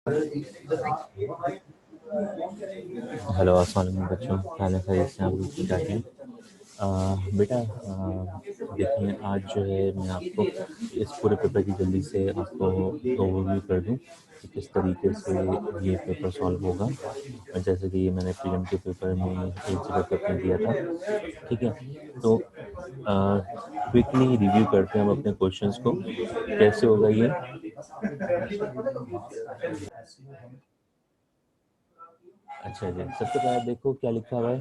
Hello अस्सलाम वालेकुम बच्चों, खाना खरीद से आप लोग ठीक हैं। बेटा देखिए आज जो है मैं आपको इस पूरे पेपर की जल्दी से आपको ओवरव्यू कर दूं कि किस तरीके से ये पेपर सॉल्व होगा। और जैसे कि ये मैंने प्रीलिम के पेपर में एक जगह पे अपने दिया था, ठीक है। तो क्विकली रिव्यू करते हैं हम अपने क्वेश्चंस को, कैसे होगा ये। अच्छा जी, सबसे पहले देखो क्या लिखा हुआ है।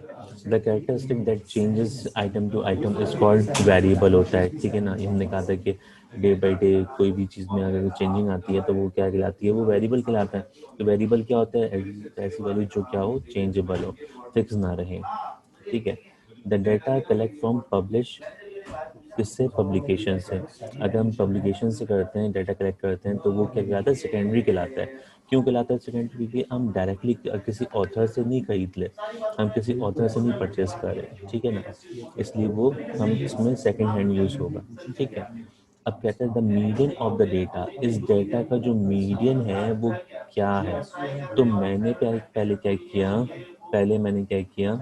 The characteristic that changes item to item is called variable होता है, ठीक है ना। ये हमने कहा था कि डे बाई डे कोई भी चीज़ में अगर चेंजिंग आती है तो वो क्या कहलाती है, वो वेरिएबल कहलाता है। तो वेरिएबल क्या होता है, ऐसी वैल्यू जो क्या हो, चेंजेबल हो, फिक्स ना रहे, ठीक है। The data collect from publish, किससे, पब्लिकेशन से। अगर हम पब्लिकेशन से करते हैं, डाटा कलेक्ट करते हैं, तो वो क्या कहलाता है, सेकेंडरी कहलाता है। क्यों कहलाता है सेकेंडरी? क्योंकि हम डायरेक्टली किसी ऑथर से नहीं खरीद ले, हम किसी ऑथर से नहीं परचेज कर रहे, ठीक है ना। इसलिए वो हम इसमें सेकेंड हैंड यूज होगा, ठीक है। अब कहते हैं the median of the data, इस डेटा का जो मीडियन है वो क्या है। तो मैंने पहले क्या किया, पहले मैंने क्या किया,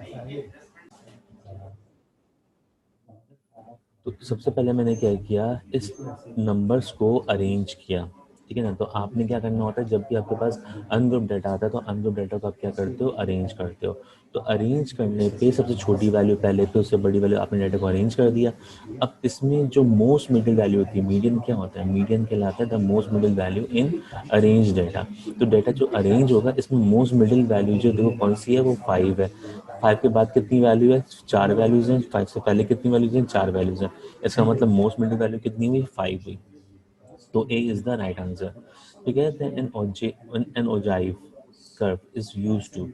तो सबसे पहले मैंने क्या किया, इस नंबर्स को अरेंज किया, ठीक है ना। तो आपने क्या करना होता है, जब भी आपके पास अनग्रुप डाटा आता है तो अनग्रुप डाटा को आप क्या करते हो, अरेंज करते हो। तो अरेंज करने पे सबसे छोटी वैल्यू पहले पे, उससे बड़ी वैल्यू, आपने डाटा को अरेंज कर दिया। अब इसमें जो मोस्ट मिडिल वैल्यू होती है, मीडियन क्या होता है, मीडियन कहलाता है the most middle value in arrange data. तो डाटा जो अरेंज होगा इसमें मोस्ट मिडिल वैल्यू जो देखो कौन सी है, वो 5 है। 5 के बाद कितनी वैल्यू है, 4 वैल्यूज हैं। 5 से पहले कितनी वैल्यूज हैं, 4 वैल्यूज हैं। इसका मतलब मोस्ट मिडिल वैल्यू कितनी हुई, 5 हुई। तो A is the right answer. तो कहते हैं an ogive curve is use to,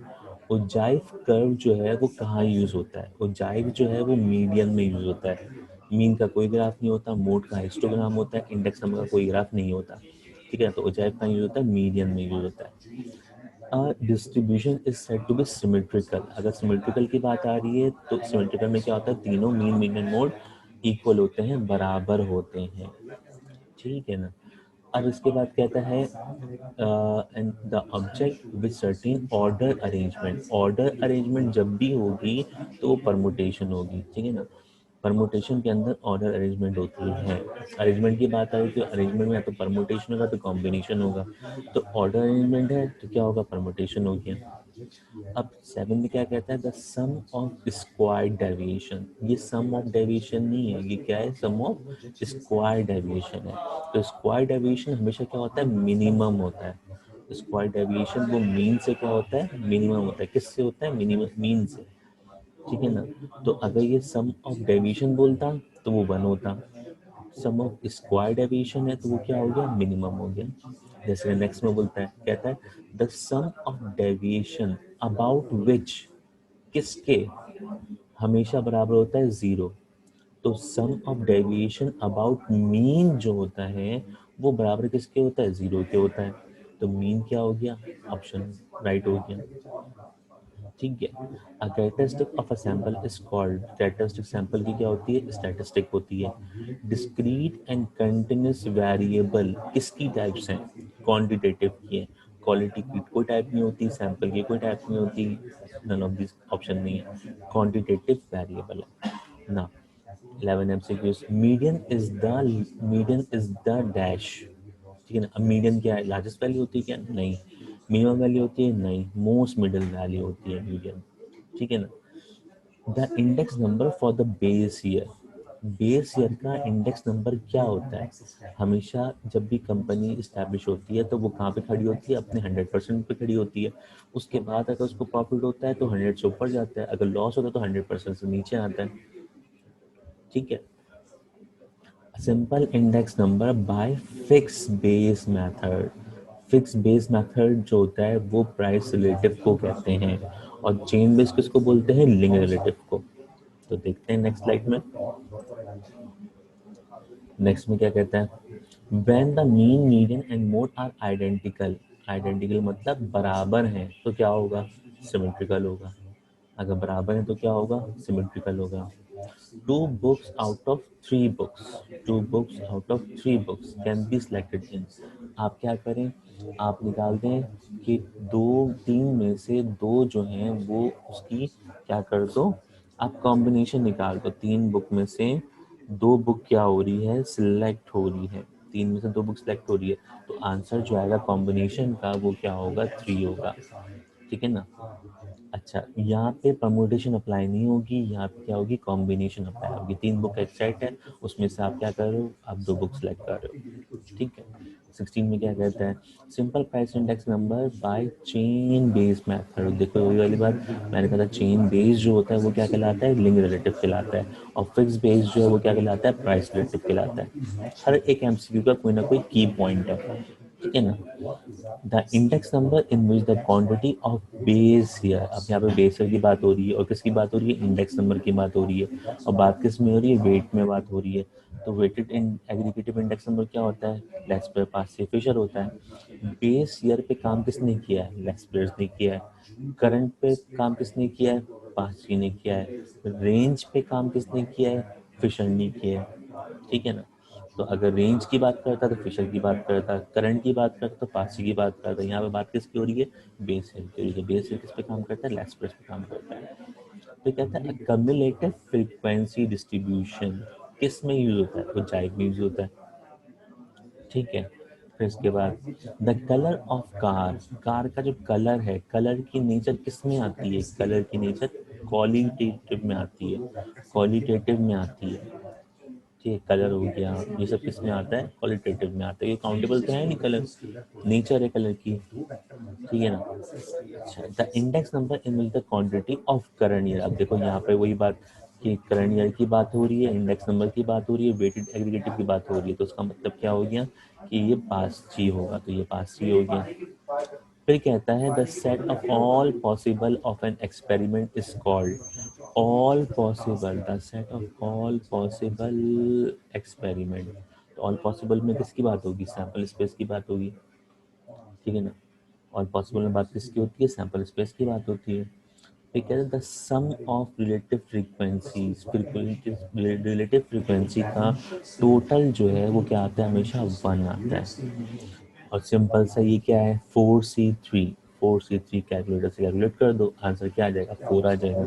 ogive curve जो है वो कहाँ यूज होता है, ओजाइव जो है वो मीडियन में यूज होता है। मीन का कोई ग्राफ नहीं होता, मोड का हिस्टोग्राम होता है, इंडेक्स नंबर का कोई ग्राफ नहीं होता, ठीक है। तो ओजाइव का यूज होता है, मीडियन में यूज होता है। Distribution is said to be symmetrical, अगर सिमेट्रिकल की बात आ रही है तो सिमेट्रिकल में क्या होता है, तीनों मीन मीडियन मोड इक्वल होते हैं, बराबर होते हैं, ठीक है ना। अब इसके बाद कहता है and the object with certain order arrangement, order arrangement जब भी होगी तो वो परमुटेशन होगी, ठीक है ना। परमुटेशन के अंदर ऑर्डर अरेंजमेंट होती है। अरेंजमेंट की बात आई तो अरेंजमेंट में या तो परमुटेशन होगा तो कॉम्बिनेशन होगा। तो ऑर्डर अरेंजमेंट है तो क्या होगा, परमुटेशन हो गया। अब 7 में क्या कहता है, the sum of square deviation, ये सम ऑफ डेविएशन नहीं है, ये क्या है, सम ऑफ स्क्वायर डेविएशन है। तो स्क्वायर डेविएशन हमेशा क्या होता है, मिनिमम होता है। स्क्वायर डेविएशन वो मीन से क्या होता है, मिनिमम होता है। किससे होता है, मिनिमम, मीन से, ठीक है ना। तो अगर ये सम ऑफ डेविएशन बोलता तो वो 1 होता, सम ऑफ स्क्वायर डेविएशन है तो वो क्या हो गया, मिनिमम हो गया। जैसे नेक्स्ट में बोलता है, कहता है the sum of deviation about which, किसके, हमेशा बराबर होता है 0। तो sum of deviation about mean जो होता है वो बराबर किसके होता है, 0 के होता है। तो मीन क्या हो गया, ऑप्शन राइट हो गया, ठीक है। A characteristic of a sample is called, characteristic sample की क्या होती है, स्टैटिस्टिक होती है। डिस्क्रीट एंड कंटिन्यूस वेरिएबल किसकी टाइप्स हैं, क्वांटिटेटिव की है। क्वालिटी की कोई टाइप नहीं होती, सैंपल की कोई टाइप नहीं होती, नन ऑफ दिस ऑप्शन नहीं है, क्वांटिटेटिव वेरिएबल है ना। 11 MCQs, median is the dash, ठीक है ना। अब मीडियन क्या है, लार्जेस्ट वैल्यू होती है क्या, नहीं। मिनिमम वैल्यू होती है, नहीं। मोस्ट मिडिल वैल्यू होती है मीडियन, ठीक है ना। The index number for the base year, base year का इंडेक्स नंबर क्या होता है। हमेशा जब भी कंपनी इस्टेब्लिश होती है तो वो कहाँ पे खड़ी होती है, अपने 100% पे खड़ी होती है। उसके बाद अगर उसको प्रॉफिट होता है तो 100 से ऊपर जाता है, अगर लॉस होता है तो 100% से नीचे आता है, ठीक है। Simple index number by fix base method, fix base method जो होता है वो प्राइस रिलेटिव को कहते हैं, और चेन बेस किसको बोलते हैं, लिंक रिलेटिव को। तो देखते हैं नेक्स्ट स्लाइड में। नेक्स्ट में क्या कहता है, when the mean median and mode are identical, identical मतलब बराबर हैं तो क्या होगा, सिमेट्रिकल होगा। अगर बराबर है तो क्या होगा, सिमेट्रिकल होगा। 2 books out of 3 books, 2 books out of 3 books can be selected in। आप क्या करें, आप निकाल दें कि 2-3 में से 2 जो हैं वो उसकी क्या कर दो, आप कॉम्बिनेशन निकाल दो। 3 बुक में से 2 बुक क्या हो रही है, सिलेक्ट हो रही है। 3 में से 2 बुक सिलेक्ट हो रही है, तो आंसर जो आएगा कॉम्बिनेशन का वो क्या होगा, 3 होगा। ठीक है ना। अच्छा, यहाँ पे परमुटेशन अप्लाई नहीं होगी, यहाँ पे क्या होगी, कॉम्बिनेशन अप्लाई होगी। 3 बुक एक सेट है, उसमें से आप क्या कर रहे हो, आप 2 बुक सेलेक्ट कर रहे हो। ठीक है। 16 में क्या कहता है, simple price index number by chain based method. देखो वही वाली बात मैंने कहा था, चेन बेस्ड जो होता है वो क्या कहलाता है, लिंक रिलेटिव कहलाता है, और फिक्स बेस्ड जो है वो क्या कहलाता है, प्राइस रिलेटिव कहलाता है। हर एक एमसीक्यू का कोई ना कोई की पॉइंट है। ठीक है ना। The index number in which the quantity of base here, अब यहाँ पे बेस की बात हो रही है और किसकी बात हो रही है, इंडेक्स नंबर की बात हो रही है। और बात किस में हो रही है, वेट में बात हो रही है। तो वेटेड इन एग्रीगेटिव इंडेक्स नंबर क्या होता है, लेस पेयर पास से फिशर होता है। बेस ईयर पे काम किसने किया है, लेस पेयर्स ने किया है। करंट पे काम किसने किया है, पासी ने किया है। रेंज पे काम किसने किया है, फिशर ने किया है। ठीक है ना। तो अगर रेंज की बात करता तो फिशर की बात करता, करंट की बात करता तो पासी की बात करता। यहाँ पे बात किसकी हो रही है, बेस हिल की हो रही है। बेस हिल किस पे काम करता है, लेस पेयर्स पे काम करता है। तो कहता है कम्युलेटिव फ्रीक्वेंसी डिस्ट्रीब्यूशन किस में यूज होता है, वो जाइव में यूज होता है। ठीक है। फिर इसके बाद the colour of car, car का जो कलर है, कलर की नेचर किस में आती है, कलर की नेचर क्वालिटेटिव में आती है, क्वालिटेटिव में आती है। ठीक है, कलर हो गया, ये सब किस में आता है, क्वालिटेटिव में आता है। ये काउंटेबल तो है नहीं, कलर नेचर है कलर की। ठीक है ना। अच्छा, the index number in the quantity of current year. अब देखो यहाँ पे वही बात कि करंट ईयर की बात हो रही है, इंडेक्स नंबर की बात हो रही है, वेटेड एग्रीगेटिव की बात हो रही है। तो उसका मतलब क्या हो गया कि ये पास जी होगा, तो ये पास जी हो गया। फिर कहता है the set of all possible of an experiment is called, all possible, the set of all possible experiment. तो ऑल पॉसिबल में किसकी बात होगी, सैंपल स्पेस की बात होगी। ठीक है ना। ऑल पॉसिबल में बात किसकी होती है, सैंपल स्पेस की बात होती है। फिर कहते हैं the sum of relative frequencies, relative frequency का टोटल जो है वो क्या आता है, हमेशा 1 आता है। और सिंपल सा ये क्या है, 4C3, 4C3 कैलकुलेटर से कैलकुलेट कर दो, आंसर क्या आ जाएगा, 4 आ जाएगा।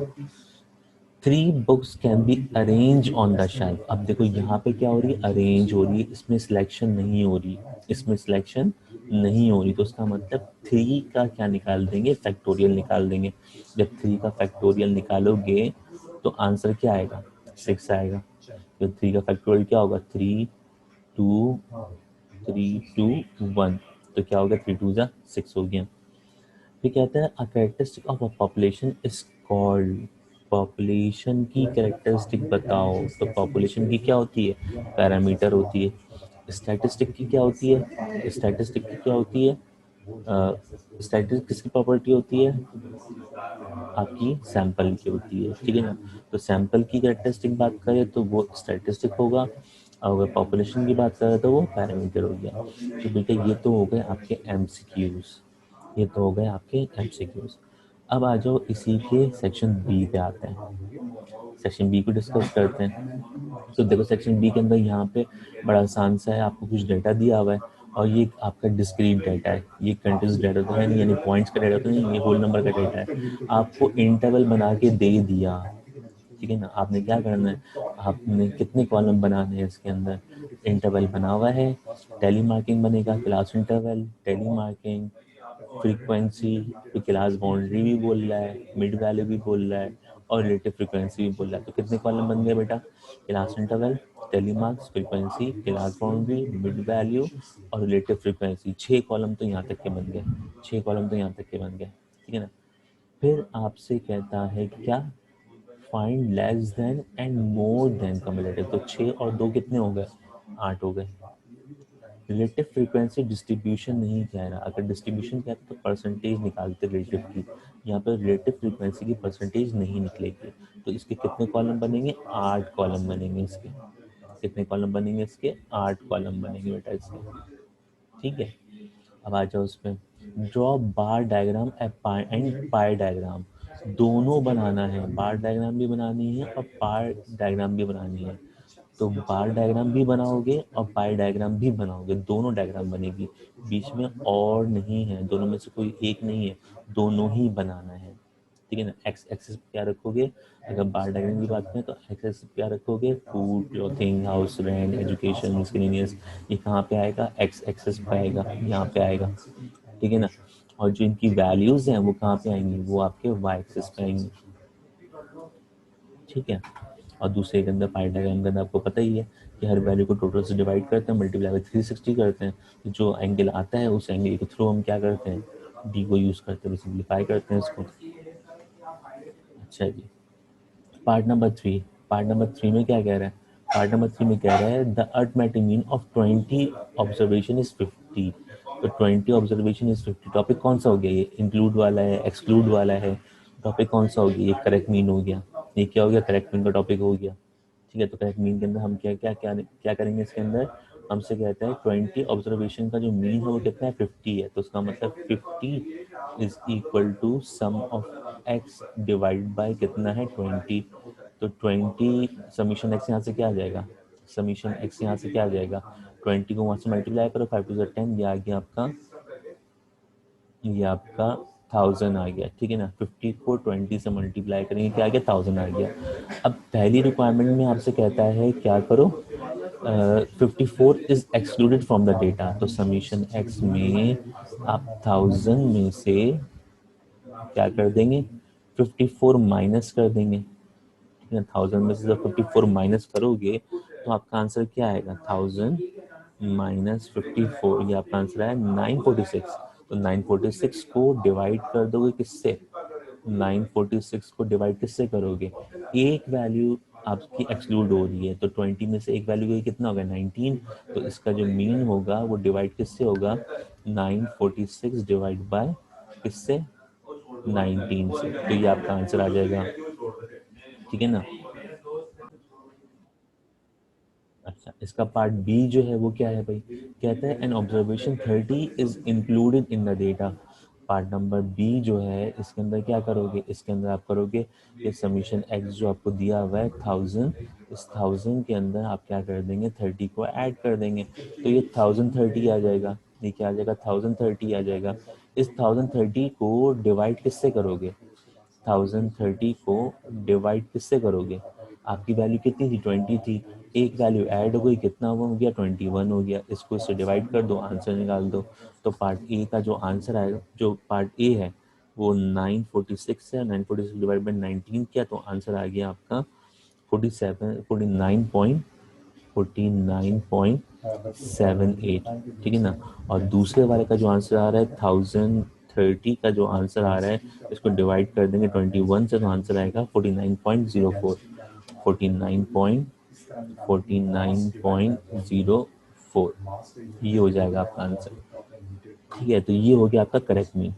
3 books can be arrange on the shelf. अब देखो यहाँ पे क्या हो रही है, अरेंज हो रही है, इसमें सिलेक्शन नहीं हो रही, इसमें सिलेक्शन नहीं हो रही। तो उसका मतलब 3 का क्या निकाल देंगे, फैक्टोरियल निकाल देंगे। जब 3 का फैक्टोरियल निकालोगे तो आंसर क्या आएगा, 6 आएगा। तो 3 का फैक्टोरियल क्या होगा, 3 2 1, तो क्या होगा, 3 2 6 हो गया। फिर कहता है a characteristic of a population is called, population की कैरेक्टरिस्टिक बताओ। तो पॉपुलेशन की क्या होती है, पैरामीटर होती है। स्टैटिस्टिक की क्या होती है, स्टैटिस्टिक की क्या होती है, स्टैटिस्टिक किसकी प्रॉपर्टी होती है, आपकी सैंपल की होती है। ठीक है ना। तो सैंपल की कैरेक्टरिस्टिक बात करें तो वो स्टैटिस्टिक होगा, और अगर पॉपुलेशन की बात करें तो वो पैरामीटर हो गया। तो बेटा ये तो हो गए आपके एमसीक्यूज, ये तो हो गए आपके एमसीक्यूज। अब आ जाओ इसी के सेक्शन बी पे आते हैं, सेक्शन बी को डिस्कस करते हैं। तो देखो सेक्शन बी के अंदर यहाँ पे बड़ा आसान सा है, आपको कुछ डाटा दिया हुआ है और ये आपका डिस्क्रीट डाटा है, ये कंटिन्यूस डाटा तो है नहीं, यानी पॉइंट्स का डाटा तो नहीं, ये होल नंबर का डाटा है। आपको इंटरवल बना के दे दिया। ठीक है ना। आपने क्या करना है, आपने कितने कॉलम बनाने हैं इसके अंदर, इंटरवल बना हुआ है, टेली मार्किंग बनेगा, class interval, tally marking, frequency, class boundary भी बोल रहा है, मिड वैल्यू भी बोल रहा है, और रिलेटिव फ्रीक्वेंसी भी बोल रहा है। तो कितने कॉलम बन गए बेटा, class interval, telemarks, frequency, class boundary, mid value और रिलेटिव फ्रीक्वेंसी। 6 कॉलम तो यहाँ तक के बन गए, 6 कॉलम तो यहाँ तक के बन गए। ठीक है ना। फिर आपसे कहता है क्या, find less than and more than cumulative. तो 6 और 2 कितने हो गए, 8 हो गए। रिलेटिव फ्रीक्वेंसी डिस्ट्रीब्यूशन नहीं कह रहा, अगर डिस्ट्रीब्यूशन कहते तो परसेंटेज निकालते रिलेटिव की, यहाँ पर रिलेटिव फ्रीक्वेंसी की परसेंटेज नहीं निकलेगी। तो इसके कितने कॉलम बनेंगे, 8 कॉलम बनेंगे इसके। कितने कॉलम बनेंगे इसके, 8 कॉलम बनेंगे बेटा इसके। ठीक है। अब आ जाओ उसमें, draw bar diagram and pi diagram. दोनों बनाना है, बार डायग्राम भी बनानी है और पार डायग्राम भी बनानी है। तो बार डायग्राम भी बनाओगे और पाई डायग्राम भी बनाओगे, दोनों डायग्राम बनेगी, बीच में और नहीं है, दोनों में से कोई एक नहीं है, दोनों ही बनाना है। ठीक है ना। एक्स एक्सिस पे क्या रखोगे, अगर बार डायग्राम की बात करें तो एक्स एक्सिस पे क्या रखोगे, food, clothing, house rent, education, miscellaneous, ये कहाँ पे आएगा, एक्स एक्सिस पे आएगा, यहाँ पे आएगा। ठीक है ना। और जो इनकी वैल्यूज हैं वो कहाँ पे आएंगी, वो आपके वाई एक्सिस पे आएंगी। ठीक है। और दूसरे के अंदर पाई डायग्राम के अंदर आपको पता ही है कि हर वैल्यू को टोटल से डिवाइड करते हैं, मल्टीप्लाई बाई 360 करते हैं, तो जो एंगल आता है उस एंगल के थ्रू हम क्या करते हैं, डी को यूज़ करते हैं, सिंप्लीफाई करते हैं इसको। अच्छा जी। Part number three, part number three में क्या कह रहा है, पार्ट नंबर थ्री में कह रहा है the arithmetic mean of 20 observation is 50। तो 20 ऑब्जर्वेशन इज 50, टॉपिक कौन सा हो गया, ये इंक्लूड वाला है, एक्सक्लूड वाला है, टॉपिक कौन सा हो गया, ये करेक्ट मीन हो गया, ये क्या हो गया, करेक्ट मीन का टॉपिक हो गया। ठीक है। तो करेक्ट मीन के अंदर हम क्या क्या क्या क्या करेंगे, इसके अंदर हमसे कहता है 20 ऑब्जर्वेशन का जो मीन है वो कितना है, 50 है, तो उसका मतलब 50 is equal to sum of X divide by कितना है, 20। तो 20 समीशन एक्स यहाँ से क्या आ जाएगा, समीशन एक्स यहाँ से क्या आ जाएगा, 20 को वहाँ से मल्टीप्लाई करो, 5 टू 10, ये आ गया आपका, ये आपका 1000 आ गया। ठीक है ना। 50 को 20 से मल्टीप्लाई करेंगे, क्या आ गया, 1000 आ गया। अब पहली रिक्वायरमेंट में आपसे कहता है क्या करो, 54 is excluded from the data, तो समीशन एक्स में आप 1000 में से क्या कर देंगे, 54 माइनस कर देंगे। ठीक है। 1000 में से जब 54 माइनस करोगे तो आपका आंसर क्या आएगा, 1000 माइनस 54, ये आपका आंसर है 946। तो 946 को डिवाइड कर दोगे किससे, 946 को डिवाइड किससे करोगे, एक वैल्यू आपकी एक्सक्लूड हो रही है, तो 20 में से एक वैल्यू गई, कितना होगा, 19। तो इसका जो मीन होगा वो डिवाइड किससे होगा, 946 डिवाइड बाय किससे, 19 से, तो ये आपका आंसर आ जाएगा। ठीक है ना। अच्छा, इसका पार्ट बी जो है वो क्या है भाई, कहता है an observation 30 is included in the data. Part number B जो है इसके अंदर क्या करोगे, इसके अंदर आप करोगे ये समीशन एक्स जो आपको दिया हुआ है 1000, इस 1000 के अंदर आप क्या कर देंगे, 30 को ऐड कर देंगे, तो ये 1030 आ जाएगा, ये क्या आ जाएगा, 1030 आ जाएगा। इस 1030 को डिवाइड किससे करोगे, 1030 को डिवाइड किससे करोगे, आपकी वैल्यू कितनी थी, 20 थी, एक वैल्यू ऐड हो गई, कितना हुआ हो गया, 21 हो गया, इसको इससे डिवाइड कर दो, आंसर निकाल दो। तो पार्ट ए का जो आंसर आएगा, जो पार्ट ए है वो 946 है, 946 डिवाइड बाई 19 किया तो आंसर आ गया आपका 49.78। ठीक है ना। और दूसरे वाले का जो आंसर आ रहा है 1030 का जो आंसर आ रहा है, इसको डिवाइड कर देंगे 21 से तो आंसर आएगा 49.04, 49.04, ये हो जाएगा आपका आंसर। ठीक है। तो ये हो गया आपका करेक्ट मीन।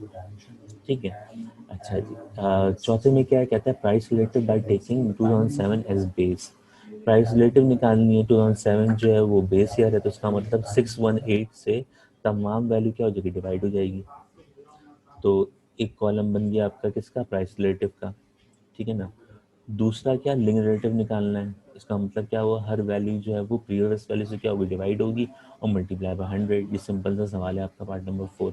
ठीक है। अच्छा जी। चौथे में क्या है, कहता है price related by taking 2007 as base. Price relative निकालनी है, 2007 जो है वो बेस ईयर है, तो उसका मतलब 618 से तमाम वैल्यू क्या हो जाएगी, डिवाइड हो जाएगी। तो एक कॉलम बन गया आपका किसका, प्राइस रिलेटिव का। ठीक है ना। दूसरा क्या, लिंक रिलेटिव निकालना है, इसका मतलब क्या हुआ, हर वैल्यू जो है वो प्रीवियस वैल्यू से क्या होगी, डिवाइड होगी और मल्टीप्लाई बाय 100। ये सिंपल सा सवाल है आपका पार्ट नंबर 4,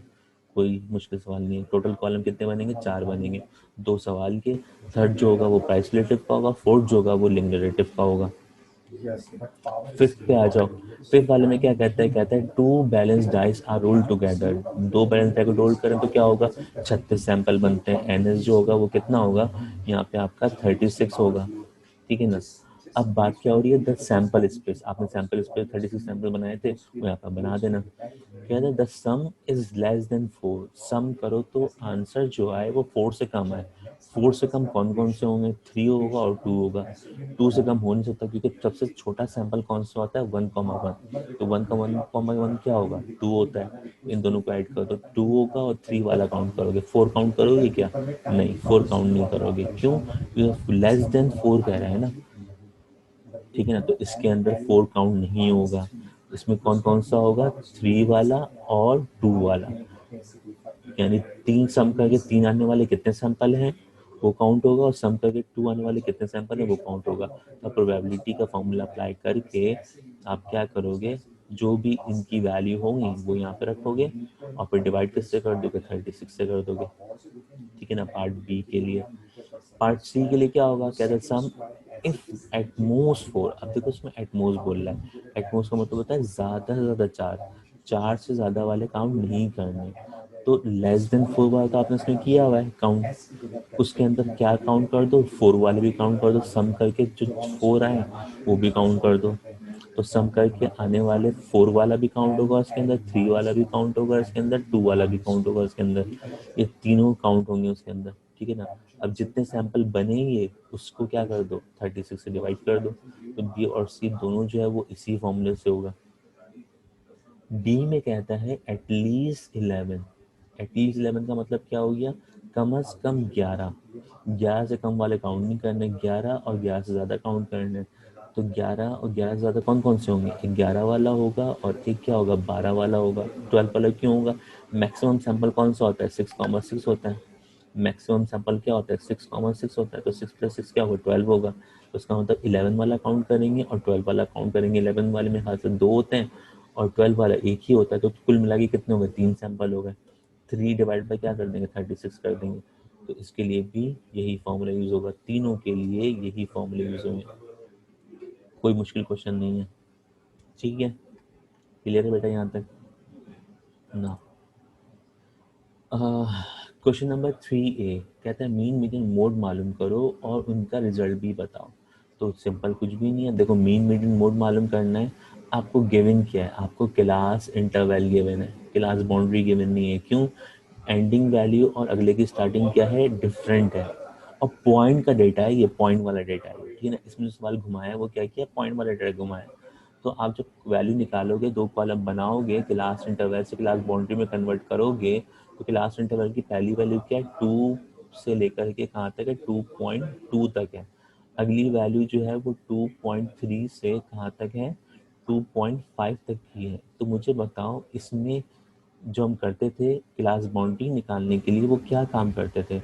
कोई मुश्किल सवाल नहीं है। टोटल कॉलम कितने बनेंगे, 4 बनेंगे, 2 सवाल के। थर्ड जो होगा वो प्राइस रिलेटिव का होगा, फोर्थ जो होगा वो लिंक रिलेटिव का होगा। फिफ्थ पे आ जाओ। फिफ्थ वाले में क्या कहता है, कहता है two balance dice are roll together, दो बैलेंस डाइस को रोल करें तो क्या होगा, 36 सैंपल बनते हैं। एनएस जो होगा वो कितना होगा, यहाँ पे आपका 36 होगा। ठीक है ना। अब बात क्या हो रही है, द सैंपल स्पेस, आपने सैंपल स्पेस 36 सैंपल बनाए थे वो यहाँ पर बना देना। कहते हैं the some is less than 4, सम करो तो आंसर जो आए वो 4 से कम आए। 4 से कम कौन कौन से होंगे, 3 होगा और 2 होगा। 2 से कम हो नहीं सकता क्योंकि सबसे छोटा सैंपल कौन सा होता है, 1,1। तो 1,1,1 क्या होगा, 2 होता है। इन दोनों को ऐड करो तो 2 होगा और 3 वाला काउंट करोगे, 4 काउंट करोगे क्या, नहीं 4 काउंट नहीं करोगे, क्यों, लेस देन 4 कह रहा है ना। ठीक है ना। तो इसके अंदर 4 काउंट नहीं होगा। इसमें कौन कौन सा होगा, 3 वाला और 2 वाला, यानी 3 सम करके 3 आने वाले कितने सैंपल हैं, वो काउंट होगा, और सम करके 2 आने वाले कितने सैंपल है वो काउंट होगा। तो प्रोबेबिलिटी का फॉर्मूला अप्लाई करके आप क्या करोगे, जो भी इनकी वैल्यू होंगी वो यहाँ पे रखोगे और फिर डिवाइड किससे कर दोगे, 36 से कर दोगे। ठीक है ना, पार्ट बी के लिए। पार्ट सी के लिए क्या होगा, कहते हैं सम इफ एट मोस्ट 4। अब देखो इसमें एट मोस्ट बोल रहा है, एट मोस्ट का मतलब होता है ज़्यादा से ज़्यादा 4, 4 से ज़्यादा वाले काउंट नहीं करने। तो लेस देन 4 वाला तो आपने इसमें किया हुआ है काउंट, उसके अंदर क्या काउंट कर दो, 4 वाले भी काउंट कर दो, सम करके जो 4 आए वो भी काउंट कर दो। तो सम करके आने वाले 4 वाला भी काउंट होगा इसके अंदर, 3 वाला भी काउंट होगा इसके अंदर, 2 वाला भी काउंट होगा इसके अंदर, ये तीनों काउंट होंगे उसके अंदर। ठीक है ना। अब जितने सैंपल बनेंगे उसको क्या कर दो, 36 से डिवाइड कर दो। तो बी और सी दोनों जो है वो इसी फॉर्मूले से होगा। डी में कहता है एटलीस्ट 11। एटलीस्ट 11 का मतलब क्या हो गया, कम से कम 11, 11 से कम वाले काउंट नहीं करने, 11 और 11 से ज़्यादा काउंट करने। तो 11 और 11 से ज़्यादा कौन कौन से होंगे, एक 11 वाला होगा और एक क्या होगा, 12 वाला होगा। 12 वाला क्यों होगा, मैक्सिमम सैंपल कौन सा होता है, 6,6 होता है। मैक्सिमम सैंपल क्या होता है, 6,6 होता है। तो 6 + 6 क्या होगा, 12 होगा। तो उसका मतलब 11 वाला काउंट करेंगे और 12 वाला काउंट करेंगे। 11 वाले में खास से 2 होते हैं और 12 वाला एक ही होता है। तो कुल मिला के कितने हो गए, 3 सैंपल हो गए। 3 डिवाइड बाई क्या कर देंगे, 36 कर देंगे। तो इसके लिए भी यही फॉर्मूला यूज़ होगा, तीनों के लिए यही फॉर्मूला यूज़ होंगे। कोई मुश्किल क्वेश्चन नहीं है। ठीक है, क्लियर है बेटा यहाँ तक ना। क्वेश्चन नंबर 3A कहता है मीन मीडियन मोड मालूम करो और उनका रिजल्ट भी बताओ। तो सिंपल कुछ भी नहीं है, देखो मीन मीडियन मोड मालूम करना है। आपको गिवन क्या है, आपको क्लास इंटरवल गिवन है, क्लास बाउंड्री गिवन नहीं है। क्यों, एंडिंग वैल्यू और अगले की स्टार्टिंग क्या है, डिफरेंट है। और पॉइंट का डेटा है, ये पॉइंट वाला डेटा है। ठीक है ना, इसमें जो सवाल घुमाया है वो क्या किया, पॉइंट वाला डेटा घुमाया। तो आप जब वैल्यू निकालोगे, 2 कॉलम बनाओगे, क्लास इंटरवल से क्लास बाउंड्री में कन्वर्ट करोगे, तो क्लास इंटरवल की पहली वैल्यू क्या है, 2 से लेकर के कहाँ तक है, 2.2 तक है। अगली वैल्यू जो है वो 2.3 से कहाँ तक है, 2.5 तक की है। तो मुझे बताओ इसमें जो हम करते थे क्लास बाउंड्री निकालने के लिए, वो क्या काम करते थे,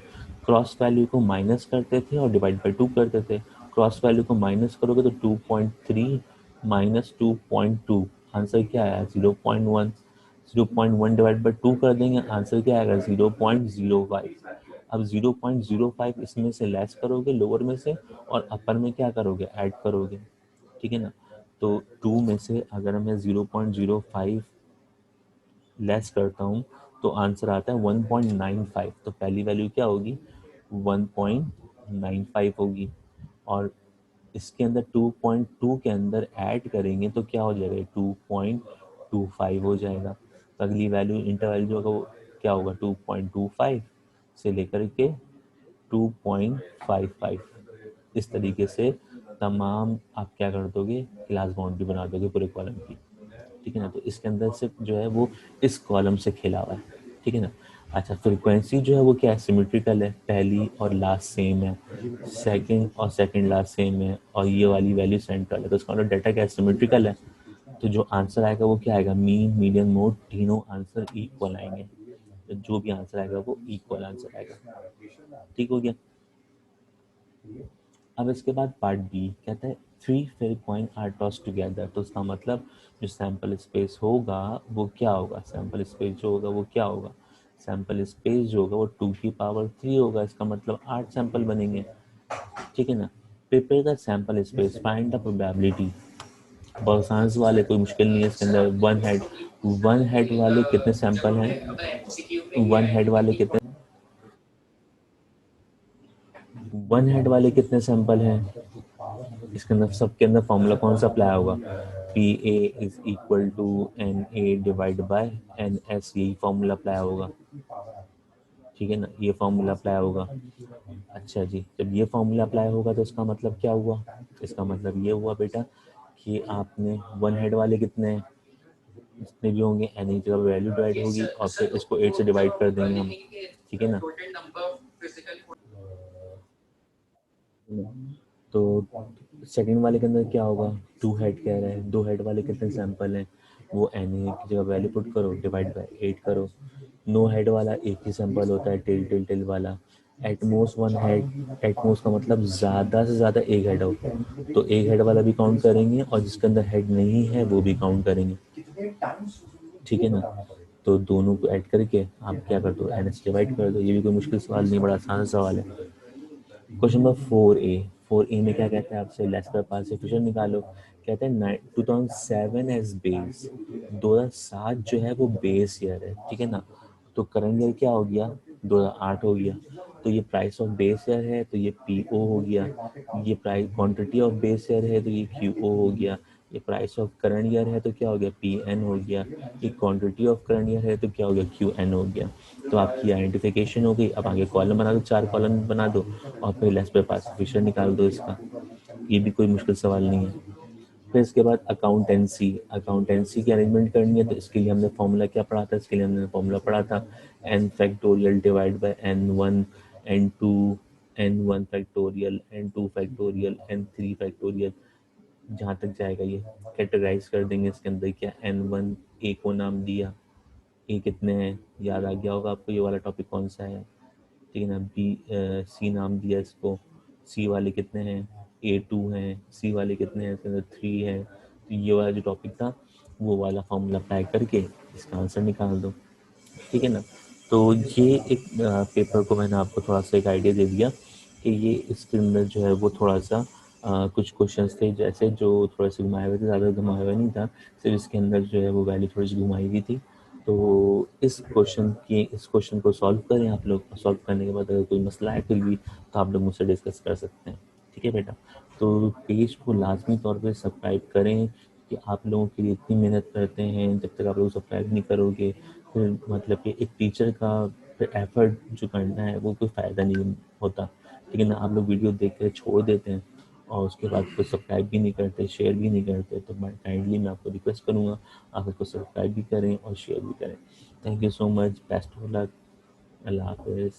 क्रॉस वैल्यू को माइनस करते थे और डिवाइड बाई 2 करते थे। क्रॉस वैल्यू को माइनस करोगे तो 2.3 माइनस 2.2, आंसर क्या आया, 0.1। 0.1 डिवाइड बाई 2 कर देंगे, आंसर क्या आएगा, 0.05। अब 0.05 इसमें से लेस करोगे लोअर में से, और अपर में क्या करोगे, ऐड करोगे। ठीक है ना। तो 2 में से अगर मैं 0.05 लेस करता हूँ तो आंसर आता है 1.95। तो पहली वैल्यू क्या होगी, 1.95 होगी। और इसके अंदर 2.2 के अंदर ऐड करेंगे तो क्या हो जाएगा, 2.25 हो जाएगा। तो अगली वैल्यू इंटर वैल्यू जो होगा वो क्या होगा, 2.25 से लेकर के 2.55। इस तरीके से तमाम आप क्या कर दोगे, क्लास बाउंड्री बना दोगे पूरे कॉलम की। ठीक है ना। तो इसके अंदर से जो है वो इस कॉलम से खेला हुआ है। ठीक है ना। अच्छा, फ्रीक्वेंसी जो है वो क्या है, सिमेट्रिकल है, पहली और लास्ट सेम है, सेकंड और सेकंड लास्ट सेम है, और ये वाली वैल्यू सेंट्रल है। तो इसका मतलब डाटा क्या है, सिमेट्रिकल है। तो जो आंसर आएगा वो क्या आएगा, मीन मीडियन मोड तीनों आंसर इक्वल आएंगे। तो जो भी आंसर आएगा वो इक्वल आंसर आएगा। ठीक हो गया। अब इसके बाद पार्ट बी कहता है 3 fair coin are toss together. तो उसका मतलब जो सैंपल स्पेस होगा वो क्या होगा, सैंपल स्पेस जो होगा वो क्या होगा, सैंपल स्पेस जो होगा वो 2 की पावर 3 होगा। इसका मतलब 8 सैंपल बनेंगे। ठीक है ना। Prepare the sample space, find the probability. बहुत आसान सवाल है, कोई मुश्किल नहीं है इसके अंदर। वन हेड वाले कितने सैंपल हैं, वन हेड वाले कितने सैंपल हैं। इसके अंदर सबके अंदर फॉर्मूला कौन सा अप्लाई होगा, P A is equal to N A divide by N S, यही फॉर्मूला अप्लाई होगा। ठीक है ना, ये फॉर्मूला अप्लाई होगा। अच्छा जी, जब ये फॉर्मूला अप्लाई होगा तो इसका मतलब क्या हुआ, इसका मतलब ये हुआ बेटा कि आपने वन हेड वाले कितने हैं, जितने भी होंगे एन की जगह वैल्यू डिवाइड होगी और फिर इसको 8 से डिवाइड कर देंगे हम। ठीक है ना। तो सेकंड वाले के अंदर क्या होगा, 2 हेड कह रहे हैं, 2 हेड वाले कितने सैंपल हैं, वो एन ए की जगह वैल्यू पुट करो, डिवाइड बाय 8 करो। नो हेड वाला एक ही सैंपल होता है, टेल टेल टेल वाला, एटमोस्ट वन हेड, एटमोस्ट का मतलब ज़्यादा से ज़्यादा एक हेड हो, तो एक हेड वाला भी काउंट करेंगे और जिसके अंदर हेड नहीं है वो भी काउंट करेंगे, ठीक है ना। तो दोनों को ऐड करके आप क्या कर दो, एन से डिवाइड कर दो। ये भी कोई मुश्किल सवाल नहीं, बड़ा आसान सवाल है। क्वेश्चन नंबर 4A में क्या कहता है आपसे, लेस्टर पासिफिकेशन निकालो। कहते हैं 2007 एज बेस, 2007 जो है वो बेस ईयर है, ठीक है ना। तो करंट ईयर क्या हो गया, 2008 हो गया। तो ये प्राइस ऑफ बेस ईयर है तो ये पीओ हो गया। ये price quantity of base year है तो ये क्यूओ हो गया। ये प्राइस ऑफ करंट ईयर है तो क्या हो गया, पी एन हो गया। ये क्वांटिटी ऑफ करंट ईयर है तो क्या हो गया, क्यू एन हो गया। तो आपकी आइडेंटिफिकेशन हो गई। अब आगे कॉलम बना दो, 4 कॉलम बना दो और फिर लेस पे पासिफिकेशन निकाल दो इसका। ये भी कोई मुश्किल सवाल नहीं है। फिर इसके बाद अकाउंटेंसी, अकाउंटेंसी की अरेंजमेंट करनी है तो इसके लिए हमने फॉर्मूला क्या पढ़ा था, इसके लिए हमने फॉर्मूला पढ़ा था N factorial divide by N one, N two, N one factorial, N two factorial, N three factorial, जहाँ तक जाएगा ये कैटेगराइज कर देंगे इसके अंदर। क्या एन वन ए को नाम दिया, ए कितने हैं याद आ गया होगा आपको, ये वाला टॉपिक कौन सा है, ठीक है ना। बी सी नाम दिया इसको, सी वाले कितने हैं, ए टू हैं, सी वाले कितने हैं, इसके अंदर थ्री है। तो ये वाला जो टॉपिक था वो वाला फॉर्मूला अप्लाई करके इसका आंसर निकाल दो, ठीक है ना। तो ये एक पेपर को मैंने आपको थोड़ा सा एक आइडिया दे दिया कि ये इसके अंदर जो है वो थोड़ा सा कुछ क्वेश्चंस थे जैसे जो थोड़े से घुमाए हुए थे, ज़्यादा घुमाए हुए नहीं था, सिर्फ इसके अंदर जो है वो वैल्यू थोड़ी सी घुमाई हुई थी। तो इस क्वेश्चन को सॉल्व करें आप लोग, सॉल्व करने के बाद अगर कोई मसला है कोई भी तो आप लोग मुझसे डिस्कस कर सकते हैं, ठीक है बेटा। तो पेज को लाजमी तौर पे सब्सक्राइब करें कि आप लोगों के लिए इतनी मेहनत करते हैं, जब तक आप लोग सब्सक्राइब नहीं करोगे फिर मतलब कि एक टीचर का फिर एफर्ट जो करना है वो कोई फ़ायदा नहीं होता, ठीक है ना। आप लोग वीडियो देख कर छोड़ देते हैं और उसके बाद कोई सब्सक्राइब भी नहीं करते, शेयर भी नहीं करते। तो मैं काइंडली मैं आपको रिक्वेस्ट करूँगा आप इसको सब्सक्राइब भी करें और शेयर भी करें। Thank you so much, best of luck, अल्लाह हाफिज़।